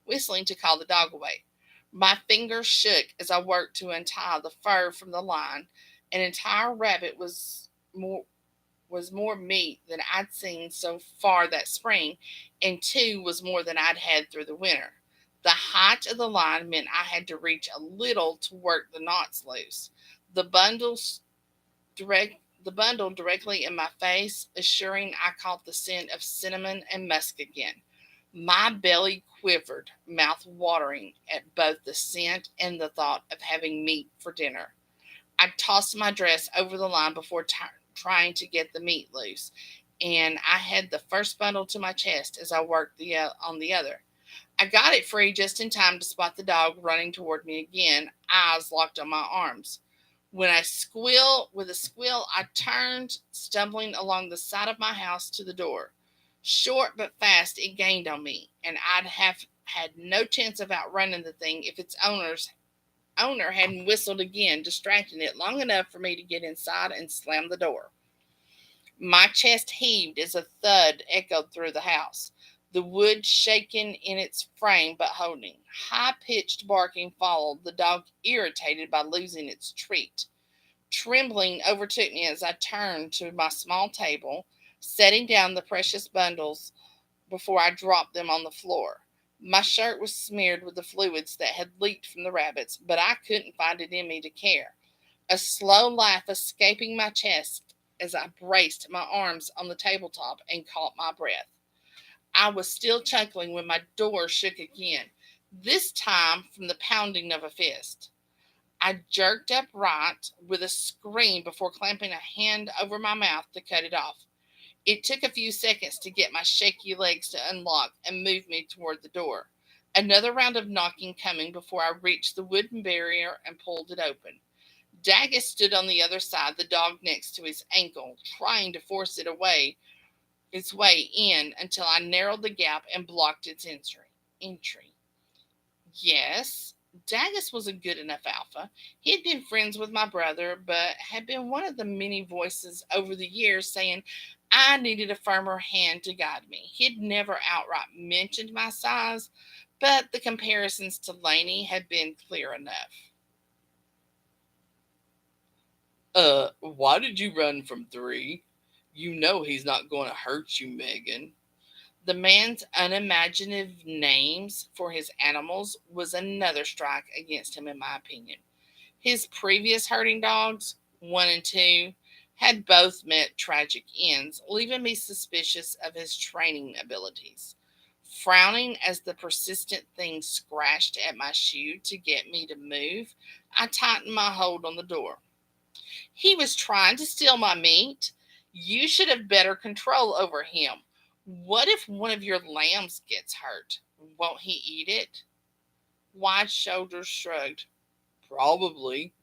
the dog away. My fingers shook as I worked to untie the fur from the line. An entire rabbit was more was more meat than I'd seen so far that spring, and 2 was more than I'd had through the winter. The height of the line meant I had to reach a little to work the knots loose. The the bundle directly in my face, assuring I caught the scent of cinnamon and musk again. My belly quivered, mouth watering at both the scent and the thought of having meat for dinner. I tossed my dress over the line before trying to get the meat loose, and I had the first bundle to my chest as I worked on the other. I got it free just in time to spot the dog running toward me again, eyes locked on my arms. With a squeal, I turned, stumbling along the side of my house to the door. Short but fast, it gained on me, and I'd have had no chance of outrunning the thing if its owner hadn't whistled again, distracting it long enough for me to get inside and slam the door. My chest heaved as a thud echoed through the house, the wood shaking in its frame but holding. High-pitched barking followed, the dog irritated by losing its treat. Trembling overtook me as I turned to my small table, setting down the precious bundles before I dropped them on the floor. My shirt was smeared with the fluids that had leaked from the rabbits, but I couldn't find it in me to care. A slow laugh escaping my chest as I braced my arms on the tabletop and caught my breath. I was still chuckling when my door shook again, this time from the pounding of a fist. I jerked upright with a scream before clamping a hand over my mouth to cut it off. It took a few seconds to get my shaky legs to unlock and move me toward the door. Another round of knocking coming before I reached the wooden barrier and pulled it open. Daggett stood on the other side, the dog next to his ankle, trying to force its way in until I narrowed the gap and blocked its entry. Yes, Daggett was a good enough alpha. He had been friends with my brother, but had been one of the many voices over the years saying I needed a firmer hand to guide me. He'd never outright mentioned my size, but the comparisons to Laney had been clear enough. Why did you run from 3? You know he's not going to hurt you, Megan. The man's unimaginative names for his animals was another strike against him, in my opinion. His previous herding dogs, 1 and 2, had both met tragic ends, leaving me suspicious of his training abilities. Frowning as the persistent thing scratched at my shoe to get me to move, I tightened my hold on the door. He was trying to steal my meat. You should have better control over him. What if one of your lambs gets hurt? Won't he eat it? Wide shoulders shrugged. Probably.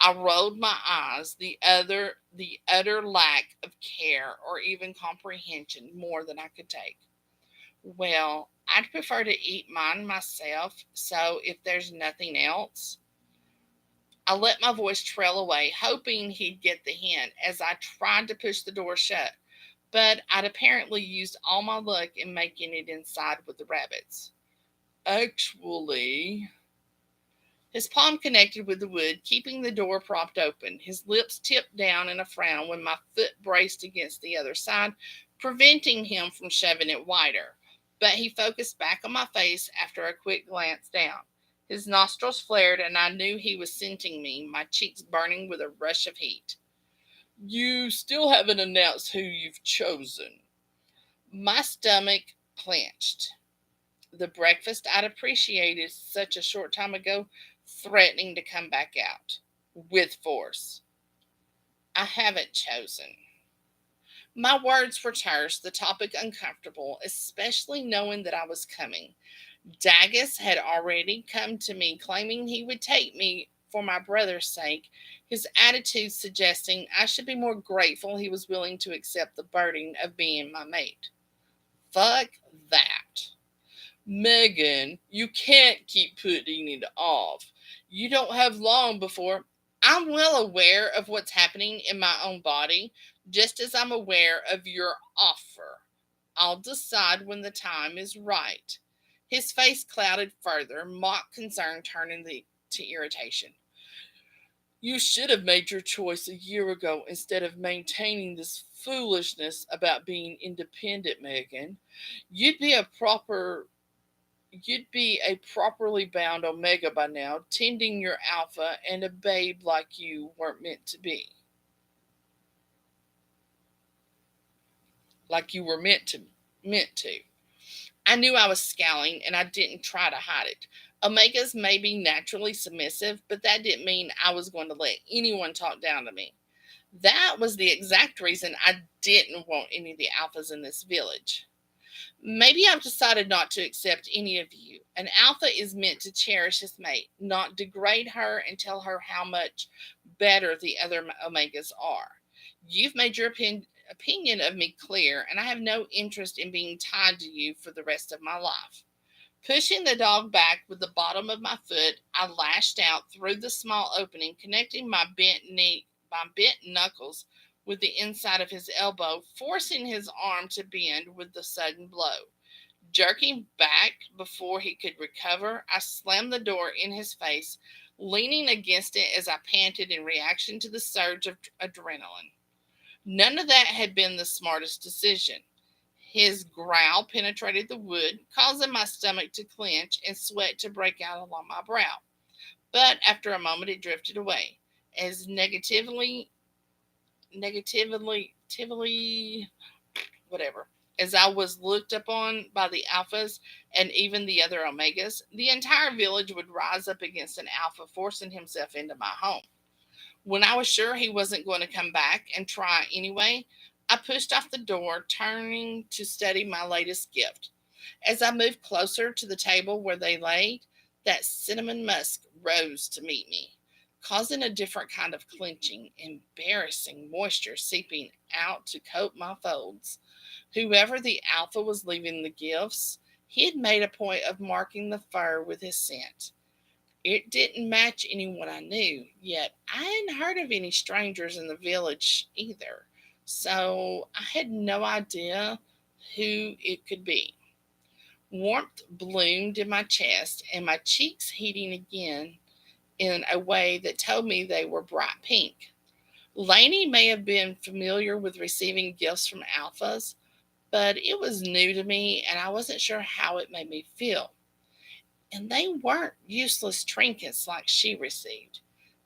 I rolled my eyes, the utter lack of care or even comprehension more than I could take. Well, I'd prefer to eat mine myself, so if there's nothing else. I let my voice trail away, hoping he'd get the hint as I tried to push the door shut, but I'd apparently used all my luck in making it inside with the rabbits. Actually... His palm connected with the wood, keeping the door propped open. His lips tipped down in a frown when my foot braced against the other side, preventing him from shoving it wider. But he focused back on my face after a quick glance down. His nostrils flared, and I knew he was scenting me, my cheeks burning with a rush of heat. You still haven't announced who you've chosen. My stomach clenched. The breakfast I'd appreciated such a short time ago threatening to come back out with force. I haven't chosen. My words were terse, the topic uncomfortable, especially knowing that I was coming. Daggett had already come to me claiming he would take me for my brother's sake, his attitude suggesting I should be more grateful he was willing to accept the burden of being my mate. Fuck that. Megan, you can't keep putting it off. You don't have long before. I'm well aware of what's happening in my own body, just as I'm aware of your offer. I'll decide when the time is right. His face clouded further, mock concern turning to irritation. You should have made your choice a year ago instead of maintaining this foolishness about being independent, Megan. You'd be a proper You'd be a properly bound omega by now, tending your alpha, and a babe like you weren't meant to be. Like you were meant to. I knew I was scowling, and I didn't try to hide it. Omegas may be naturally submissive, but that didn't mean I was going to let anyone talk down to me. That was the exact reason I didn't want any of the alphas in this village. Maybe I've decided not to accept any of you. An alpha is meant to cherish his mate, not degrade her and tell her how much better the other omegas are. You've made your opinion of me clear, and I have no interest in being tied to you for the rest of my life. Pushing the dog back with the bottom of my foot, I lashed out through the small opening, connecting my bent knuckles with the inside of his elbow, forcing his arm to bend with the sudden blow. Jerking back before he could recover, I slammed the door in his face, leaning against it as I panted in reaction to the surge of adrenaline. None of that had been the smartest decision. His growl penetrated the wood, causing my stomach to clench and sweat to break out along my brow. But after a moment, it drifted away. As as I was looked upon by the alphas and even the other omegas, the entire village would rise up against an alpha forcing himself into my home. When I was sure he wasn't going to come back and try anyway, I pushed off the door, turning to study my latest gift. As I moved closer to the table where they laid, that cinnamon musk rose to meet me, causing a different kind of clenching, embarrassing moisture seeping out to coat my folds. Whoever the alpha was leaving the gifts, he had made a point of marking the fur with his scent. It didn't match anyone I knew, yet I hadn't heard of any strangers in the village either, so I had no idea who it could be. Warmth bloomed in my chest, and my cheeks heating again in a way that told me they were bright pink. Lainey may have been familiar with receiving gifts from alphas, but it was new to me, and I wasn't sure how it made me feel. And they weren't useless trinkets like she received.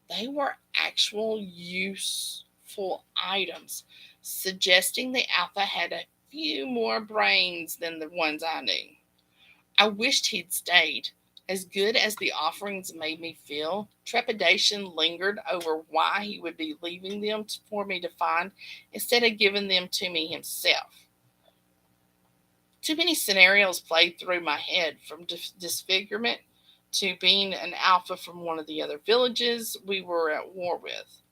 They were actual useful items, suggesting the alpha had a few more brains than the ones I knew. I wished he'd stayed. As good as the offerings made me feel, trepidation lingered over why he would be leaving them for me to find instead of giving them to me himself. Too many scenarios played through my head, from disfigurement to being an alpha from one of the other villages we were at war with.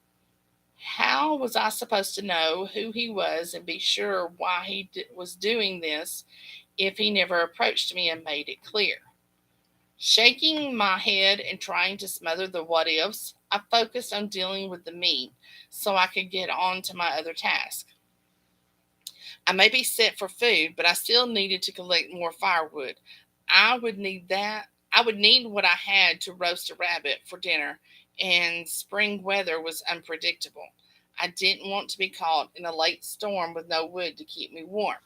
How was I supposed to know who he was and be sure why he was doing this if he never approached me and made it clear? Shaking my head and trying to smother the what-ifs, I focused on dealing with the meat so I could get on to my other task. I may be set for food, but I still needed to collect more firewood. I would need what I had to roast a rabbit for dinner, and spring weather was unpredictable. I didn't want to be caught in a late storm with no wood to keep me warm.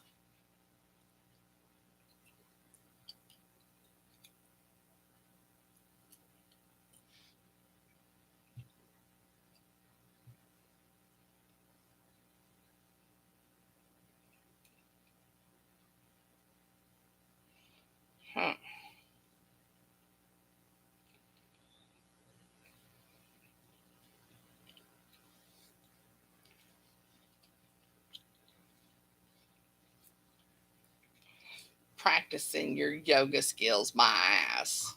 Practicing your yoga skills, my ass.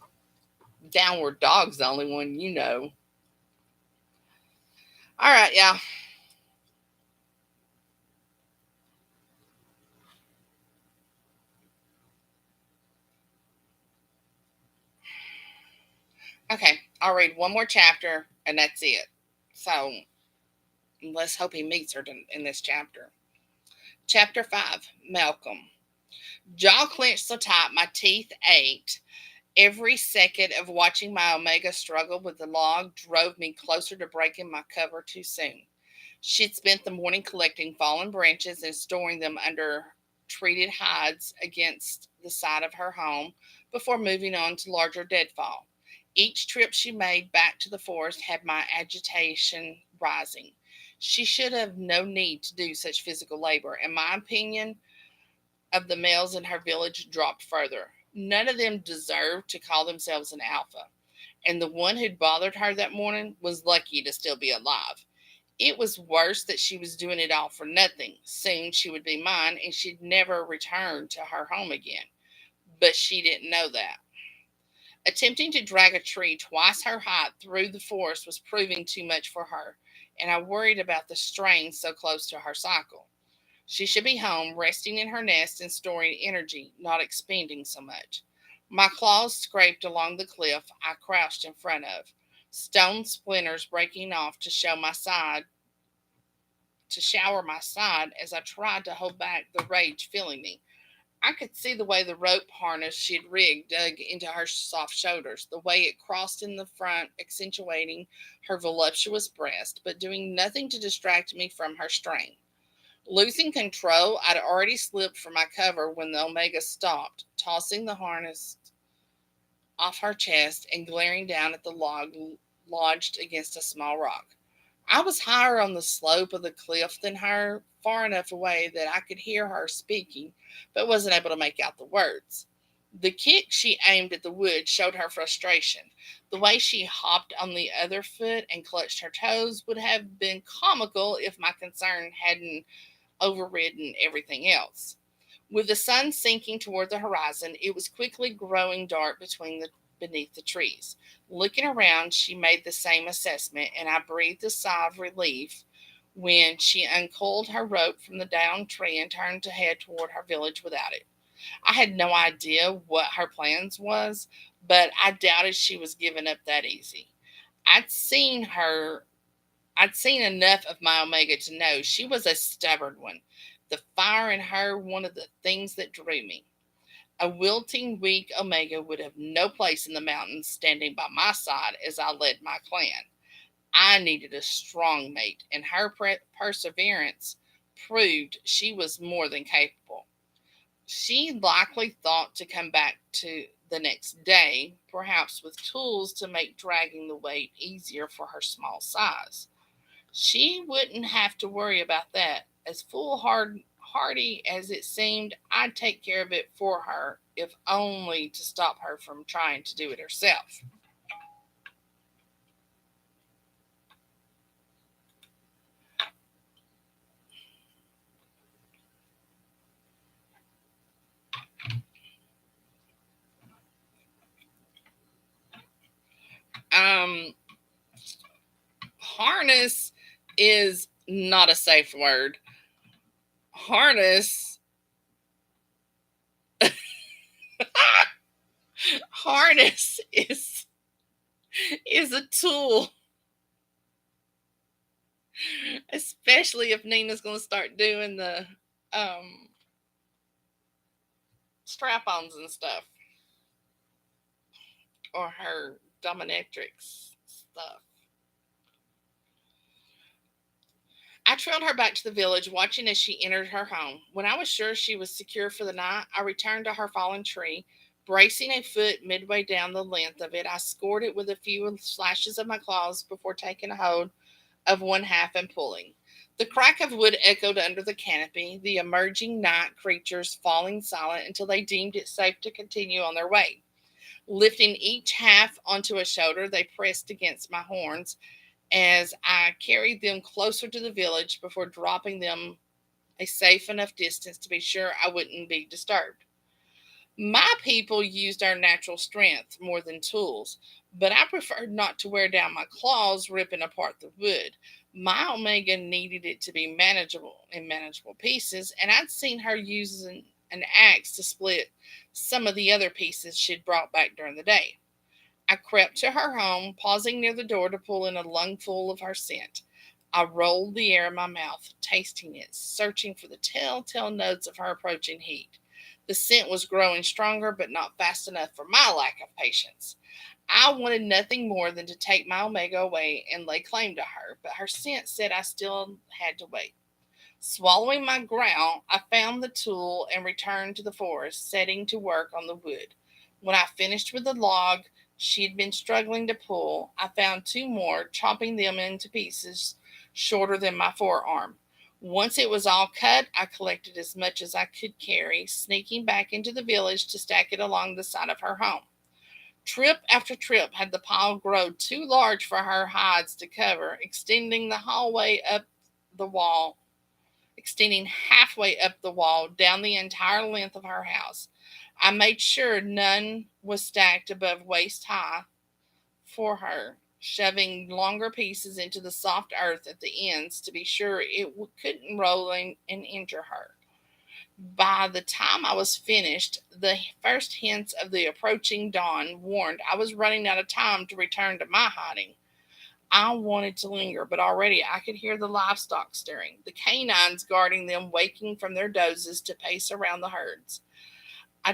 Downward dog's the only one you know. All right, yeah. Okay, I'll read one more chapter and that's it. So let's hope he meets her in this chapter. Chapter 5, Malcolm. Jaw clenched so tight my teeth ached, Every second of watching my Omega struggle with the log drove me closer to breaking my cover too soon. She'd spent the morning collecting fallen branches and storing them under treated hides against the side of her home before moving on to larger deadfall. Each trip she made back to the forest had my agitation rising. She should have no need to do such physical labor, and my opinion of the males in her village dropped further. None of them deserved to call themselves an alpha, and the one who'd bothered her that morning was lucky to still be alive. It was worse that she was doing it all for nothing. Soon she would be mine, and she'd never return to her home again. But she didn't know that. Attempting to drag a tree twice her height through the forest was proving too much for her, and I worried about the strain so close to her cycle. She should be home, resting in her nest and storing energy, not expending so much. My claws scraped along the cliff I crouched in front of, stone splinters breaking off to shower my side as I tried to hold back the rage filling me. I could see the way the rope harness she'd rigged dug into her soft shoulders, the way it crossed in the front, accentuating her voluptuous breast, but doing nothing to distract me from her strain. Losing control, I'd already slipped from my cover when the Omega stopped, tossing the harness off her chest and glaring down at the log lodged against a small rock. I was higher on the slope of the cliff than her, far enough away that I could hear her speaking, but wasn't able to make out the words. The kick she aimed at the wood showed her frustration. The way she hopped on the other foot and clutched her toes would have been comical if my concern hadn't overridden everything else. With the sun sinking toward the horizon, it was quickly growing dark beneath the trees. Looking around, she made the same assessment, and I breathed a sigh of relief when she uncoiled her rope from the downed tree and turned to head toward her village without it. I had no idea what her plans was, but I doubted she was giving up that easy. I'd seen her I'd seen enough of my Omega to know she was a stubborn one. The fire in her, one of the things that drew me. A wilting, weak Omega would have no place in the mountains standing by my side as I led my clan. I needed a strong mate, and her perseverance proved she was more than capable. She likely thought to come back to the next day, perhaps with tools to make dragging the weight easier for her small size. She wouldn't have to worry about that. As foolhardy as it seemed, I'd take care of it for her, if only to stop her from trying to do it herself. Um, Harness is not a safe word. Harness harness is a tool, especially if Nina's going to start doing the strap-ons and stuff, or her dominatrix stuff. I trailed her back to the village, watching as she entered her home. When I was sure she was secure for the night, I returned to her fallen tree. Bracing a foot midway down the length of it, I scored it with a few slashes of my claws before taking a hold of one half and pulling. The crack of wood echoed under the canopy, the emerging night creatures falling silent until they deemed it safe to continue on their way. Lifting each half onto a shoulder, they pressed against my horns as I carried them closer to the village before dropping them a safe enough distance to be sure I wouldn't be disturbed. My people used our natural strength more than tools, but I preferred not to wear down my claws ripping apart the wood. My Omega needed it to be manageable in manageable pieces, and I'd seen her using an axe to split some of the other pieces she'd brought back during the day. I crept to her home, pausing near the door to pull in a lungful of her scent. I rolled the air in my mouth, tasting it, searching for the telltale notes of her approaching heat. The scent was growing stronger, but not fast enough for my lack of patience. I wanted nothing more than to take my 𝐿 away and lay claim to her, but her scent said I still had to wait. Swallowing my growl, I found the tool and returned to the forest, setting to work on the wood. When I finished with the log she had been struggling to pull, I found 2 more, chopping them into pieces shorter than my forearm. Once it was all cut, I collected as much as I could carry, sneaking back into the village to stack it along the side of her home. Trip after trip had the pile grow too large for her hides to cover, extending halfway up the wall, down the entire length of her house. I made sure none was stacked above waist high for her, shoving longer pieces into the soft earth at the ends to be sure it couldn't roll and injure her. By the time I was finished, the first hints of the approaching dawn warned I was running out of time to return to my hiding. I wanted to linger, but already I could hear the livestock stirring, the canines guarding them waking from their dozes to pace around the herds. I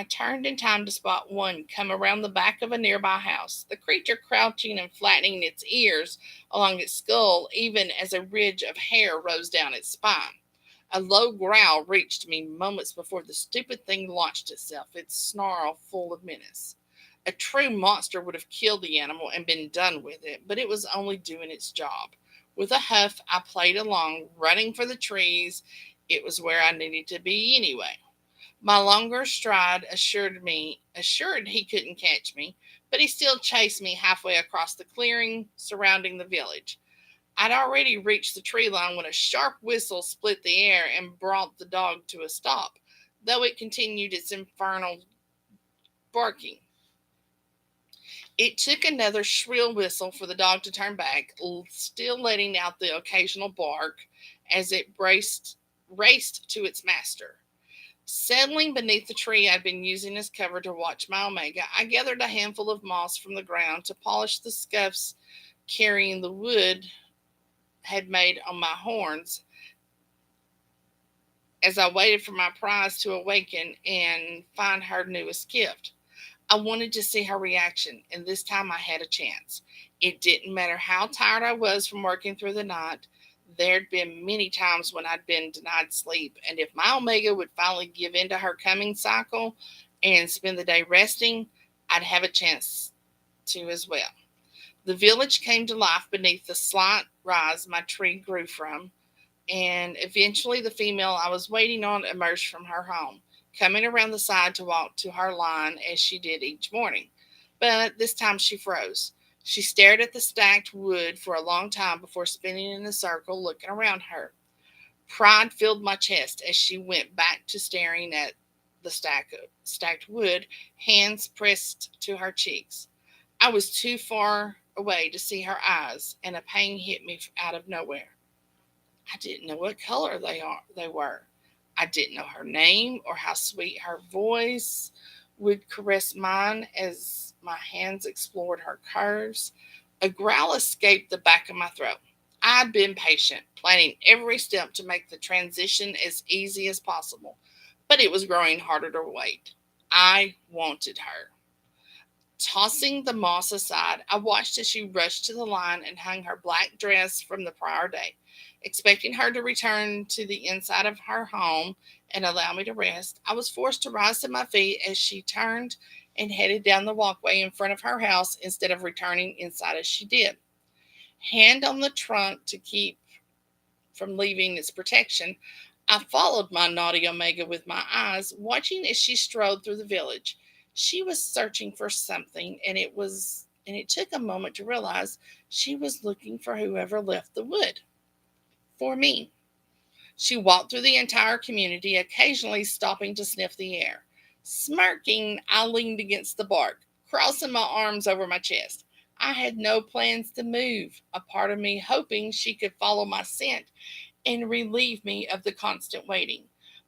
turned in time to spot one come around the back of a nearby house, the creature crouching and flattening its ears along its skull even as a ridge of hair rose down its spine. A low growl reached me moments before the stupid thing launched itself, its snarl full of menace. A true monster would have killed the animal and been done with it, but it was only doing its job. With a huff, I played along, running for the trees. It was where I needed to be anyway. My longer stride assured he couldn't catch me, but he still chased me halfway across the clearing surrounding the village. I'd already reached the tree line when a sharp whistle split the air and brought the dog to a stop, though it continued its infernal barking. It took another shrill whistle for the dog to turn back, still letting out the occasional bark as it raced to its master. Settling beneath the tree I'd been using as cover to watch my 𝐿, I gathered a handful of moss from the ground to polish the scuffs carrying the wood had made on my horns as I waited for my prize to awaken and find her newest gift. I wanted to see her reaction, and this time I had a chance. It didn't matter how tired I was from working through the night. There'd been many times when I'd been denied sleep, and if my 𝐿 would finally give in to her coming cycle and spend the day resting, I'd have a chance to as well. The village came to life beneath the slight rise my tree grew from, and eventually the female I was waiting on emerged from her home, coming around the side to walk to her line as she did each morning. But this time she froze. She stared at the stacked wood for a long time before spinning in a circle, looking around her. Pride filled my chest as she went back to staring at the stacked wood, hands pressed to her cheeks. I was too far away to see her eyes, and a pain hit me out of nowhere. I didn't know what color they were. I didn't know her name or how sweet her voice would caress mine as my hands explored her curves. A growl escaped the back of my throat. I'd been patient, planning every step to make the transition as easy as possible, but it was growing harder to wait. I wanted her. Tossing the moss aside, I watched as she rushed to the line and hung her black dress from the prior day. Expecting her to return to the inside of her home and allow me to rest, I was forced to rise to my feet as she turned and headed down the walkway in front of her house instead of returning inside as she did. Hand on the trunk to keep from leaving its protection, I followed my naughty 𝐿 with my eyes, watching as she strode through the village. She was searching for something, and it took a moment to realize she was looking for whoever left the wood. For me. She walked through the entire community, occasionally stopping to sniff the air. Smirking, I leaned against the bark, crossing my arms over my chest. I had no plans to move, a part of me hoping she could follow my scent and relieve me of the constant waiting.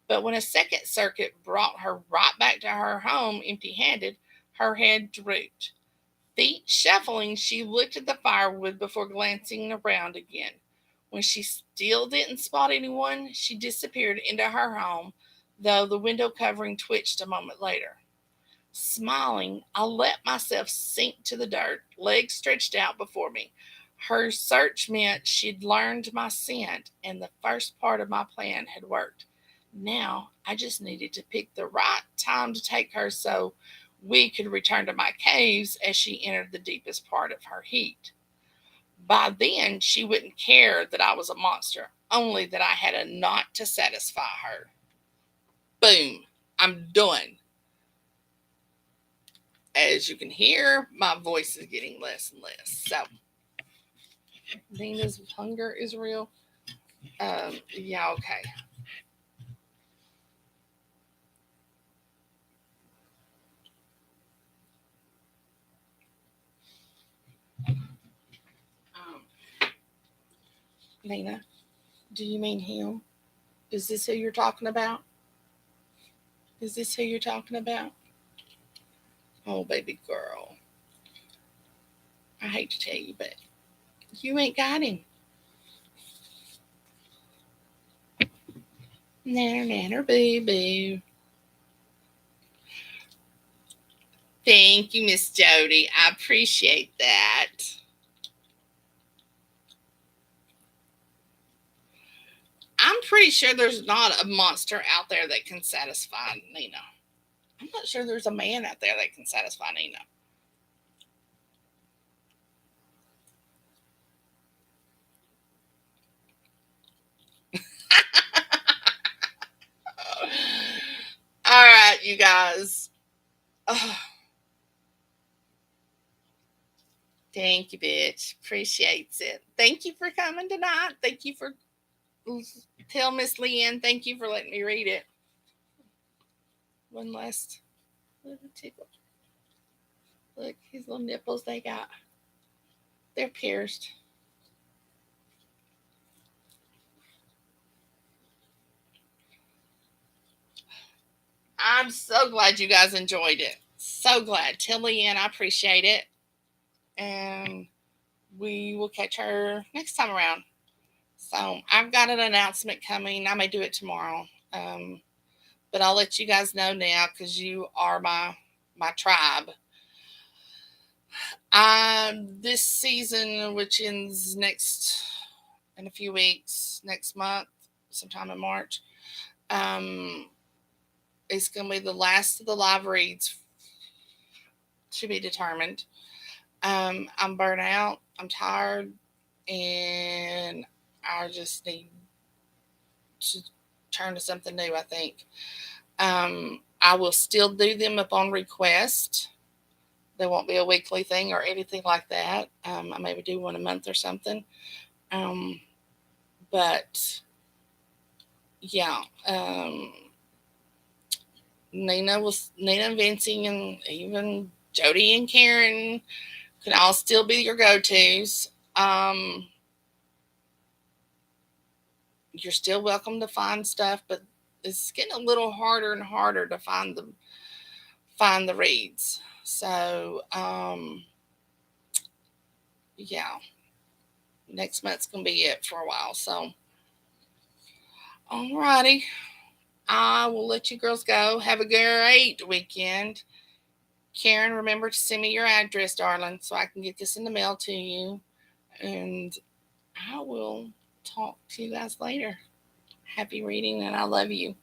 But when a second circuit brought her right back to her home empty-handed, her head drooped. Feet shuffling, she looked at the firewood before glancing around again. When she still didn't spot anyone, she disappeared into her home, though the window covering twitched a moment later. Smiling, I let myself sink to the dirt, legs stretched out before me. Her search meant she'd learned my scent, and the first part of my plan had worked. Now I just needed to pick the right time to take her so we could return to my caves as she entered the deepest part of her heat. By then, she wouldn't care that I was a monster, only that I had a knot to satisfy her. Boom, I'm done. As you can hear, my voice is getting less and less. So, Nina's hunger is real. Yeah, okay. Nina, do you mean him? Is this who you're talking about? Is this who you're talking about? Oh, baby girl. I hate to tell you, but you ain't got him. Nanner, nanner, boo, boo. Thank you, Miss Jody. I appreciate that. I'm pretty sure there's not a monster out there that can satisfy Nina. I'm not sure there's a man out there that can satisfy Nina. All right, you guys. Oh, thank you, bitch. Appreciates it. Thank you for coming tonight. Thank you for tell Miss Leann. Thank you for letting me read it. One last little tickle. Look, his little nipples they're pierced. I'm so glad you guys enjoyed it. So glad. Tell Leann I appreciate it. And we will catch her next time around. So I've got an announcement coming. I may do it tomorrow. But I'll let you guys know now because you are my tribe. This season, which ends in a few weeks, next month, sometime in March, it's going to be the last of the live reads to be determined. I'm burnt out. I'm tired, and I just need to turn to something new. I think I will still do them upon request. There won't be a weekly thing or anything like that. I maybe do one a month or something. But yeah, Nina and Vincy and even Jody and Karen could all still be your go-tos. You're still welcome to find stuff, but it's getting a little harder and harder to find the reads. So yeah, next month's gonna be it for a while. So alrighty, I will let you girls go. Have a great weekend. Karen, remember to send me your address, darling, so I can get this in the mail to you. And I will talk to you guys later. Happy reading, and I love you.